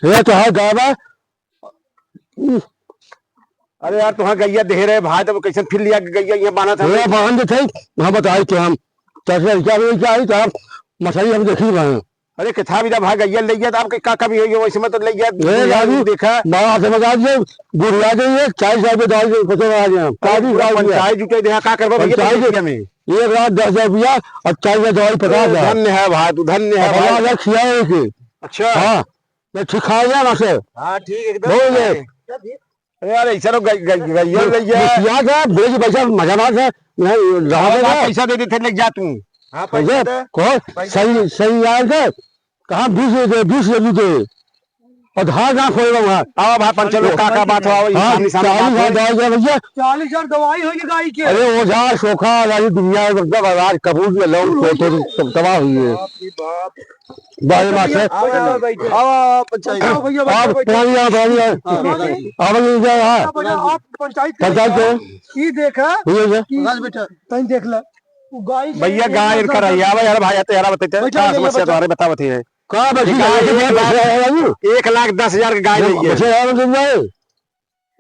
ये तो है गावा। अरे यार तुहां गैया दे रहे भाई तो कैसे फिर लिया गैया यहाँ बाना था ये बांध थे वहां बताई कि हम कैसे क्या आई तो आप मछली हम देखी रहे। अरे किथा भी भाग गैया ले गया आप का कभी हो वैसे में तो ले ये गया गाड़ी देखा बाहर से बता दिए गुड़िया दे 40,000 रुपये दाल पचे आ गए पंचायत जुटे दे का करबो भैया में 1,10,000 और 40,000 दवाई 50,000 धन्य है भाई तू धन्य है भाई 50,000 खिलाए के। अच्छा हाँ मैं ठीक खाया ना से। हाँ ठीक एकदम। अरे यार ऐसा गैया ले गया याद है बेच पैसा मजा ना था पैसा दे देते ले जा तू। हाँ पैसा को सही सही याद है कहाँ 20 दे और धार ना खोएगा वहाँ। आओ भाई पंचलो का बात हो भैया 40,000 दवाई होगी गाय की। अरे वो जा सोखा वाली दुनिया आज कपूर में लोग तबाह हुई है बारे बात है। भैया गाय यार भाई तेरा समस्या तुम्हारे बतावत है 1,10,000 गाय ले गए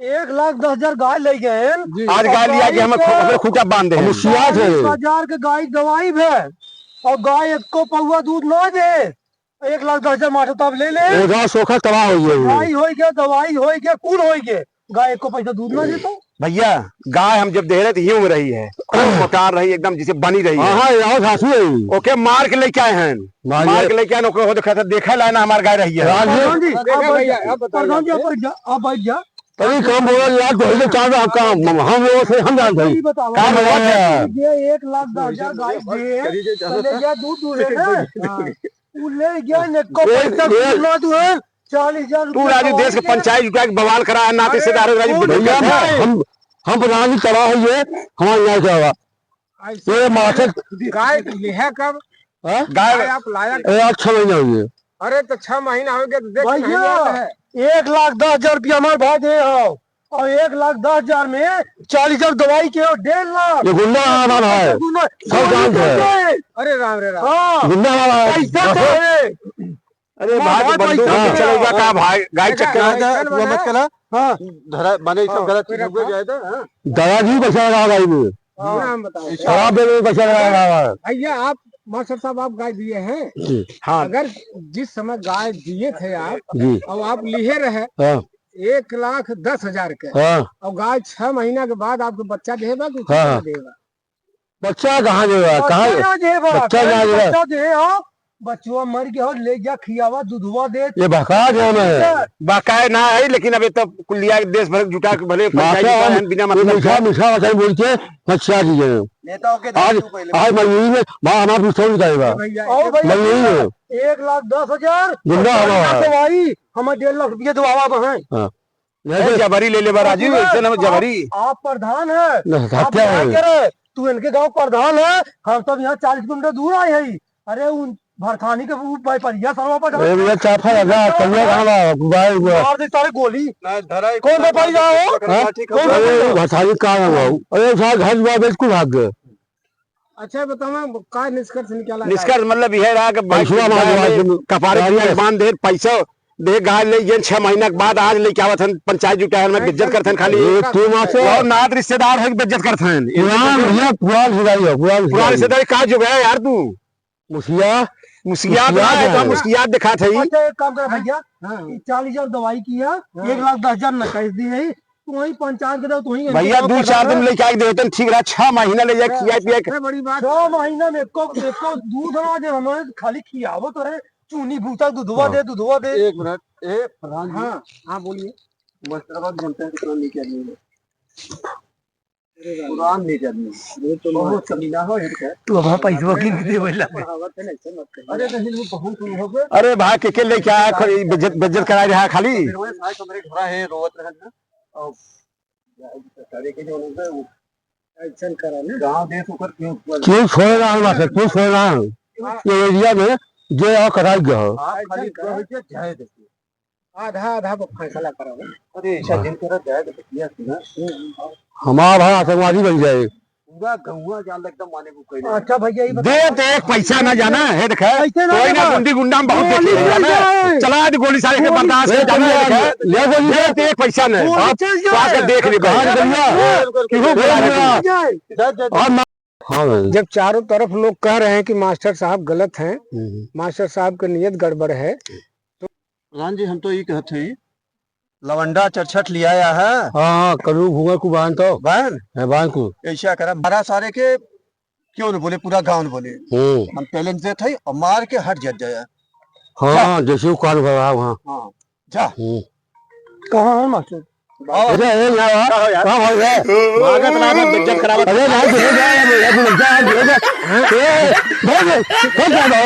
1,10,000 गाय ले गए। आज गाय लिया कि हम खूटा बांध दे 40,000 के गाय दवाई है और गाय एक को पौवा दूध ना दे 1,10,000 माठो तब ले ले सोखा तबाह हो गाय हो गया दवाई हो गया कुल हो गया गाय को पैसा दूध ना देता। भैया गाय हम जब दे रहे थे यूं रही है मोटार रही एकदम जिसे बनी रही है। ओके मार के लेके आए हैं मार के लेके आए देखा लाना हमारे गाय रही है। आप बैठ जा तभी काम बोला यार तो चार काम हम लोगों से हम जानते हैं काम ये 1,10,000 गाय दे दूध ले गया को पैसा दूध तू है 40,000 तू राजू देश के पंचायत जुटा के बवाल करा है नाते से हम प्रधान तबाह हुई है हमारे यहाँ क्या होगा ये माथे गाय है कब गाय आप लाया 6 महीने हुए। अरे तो 6 महीना हो गया 1,10,000 रुपया हमारे भाई दे हो और 1,10,000 में 40,000 दवाई के और 1.5 लाख ये गुंडा वाला है सब जानते हैं। अरे राम रे राम गुंडा वाला है। अरे भाई बंदूक चलेगा का भाई गाय चक्कर मत करा। हाँ धरा माने सब गलत हो जाए तो दवा भी बचा रहा गाय में शराब दे बचा रहा। भैया आप मास्टर साहब आप गाय दिए हैं। हाँ अगर जिस समय गाय दिए थे आप जी और आप लिए रहे 1,10,000 के और गाय 6 महीना के बाद आपको बच्चा देगा कि देगा बच्चा कहाँ देगा बच्चा दे बच्चुआ मर गया और ले गया खियावा दूधवा दे ये बका जाना है बकाए ना है लेकिन अभी तो कुलिया देश भर जुटा के भले बिना मतलब मीठा मीठा वचन बोल के अच्छा दीजिए आज मजबूरी में हमारा पूछा जाएगा मजबूरी में 1,10,000 दवाई हमें 1.5 लाख रुपया दवा है जबरी ले ले राजू जबरी आप प्रधान है तू इनके गाँव प्रधान है हम सब यहाँ 40 किलोमीटर दूर आए हैं। अरे उन भरथानी के भाई परिया सरवा पर चाफा लगा कन्या कहां सारे गोली कौन व्यापारी जाओ भरथानी कहां अरे साहब घर बिल्कुल भाग गए। अच्छा बताओ का निष्कर्ष निकाला निष्कर्ष मतलब यह रहा कि कपारे बांध दे पैसा दे गाय ले 6 महीना के बाद आज लेके आवत हन पंचायत जुटा में बेइज्जत करथन खाली और नात रिश्तेदार है बेइज्जत करथन पूरा रिश्तेदारी का जो है यार तू मुस्कियात दिखा था। अच्छा एक काम कर भैया 40,000 दवाई किया 1,10,000 नकद दी है तू वही पंचायत के दो तू ही भैया 2-4 दिन लेके आके देतन ठीक रहा 6 महीना ले जाए खिया पिया बड़ी बात 6 महीना में एको दूध ना दे हमें खाली खियावो तो है चूनी भूसा दूधवा दे 1 मिनट प्रधान हाँ बोलिए मुस्तफा जनता कितना नहीं चाहिए पुरान नहीं करनी तो बहुत कमीना हो तू अब पैसा वकील दे बोला अरे नहीं बहुत हो गए। अरे भाई के लेके आया बेइज्जत करा रहा खाली मेरे घोड़ा है रोवत रहना और सारे के जो लोग एक्शन करा ना गांव देश ऊपर क्यों छोड़ रहा हूं बस क्यों छोड़ रहा हूं ये एरिया में जो आ कराई गयो खाली जाए देखिए आधा फैसला करो। अरे ऐसा दिन तेरा जाए तो किया सुना हमारा भाई आतंकवादी बन जाए पूरा गहुआ जाल एकदम माने को कोई अच्छा भैया ये दे तो एक पैसा ना जाना है देख ऐसे ना कोई ना जाना। गुंडी गुंडा में बहुत गोली देखी चल जाए। चला दे गोली सारे के गोली बर्दाश्त चल जाना जाए। है ले गोली दे तो एक पैसा नहीं गोली आप चल जाए। आके देख ले कहाँ निकल गया? और हाँ भाई। जब चारों तरफ लोग कह रहे हैं कि मास्टर साहब गलत हैं, मास्टर साहब की नियत गड़बड़ है, राम जी हम तो ये कहते हैं लवंडा चरछट लिया है हाँ करू घूंगा को बांध तो बहन है बांध को ऐसा करा मारा सारे के क्यों न बोले पूरा गांव न बोले हम पहले से थे और मार के हट जट जाए हाँ जैसे वो कान भरा वहाँ हाँ जा कहाँ है मास्टर? अरे ये ना कहाँ भाग गए भागत ना बेइज्जत करा अरे भाई जा जा जा जा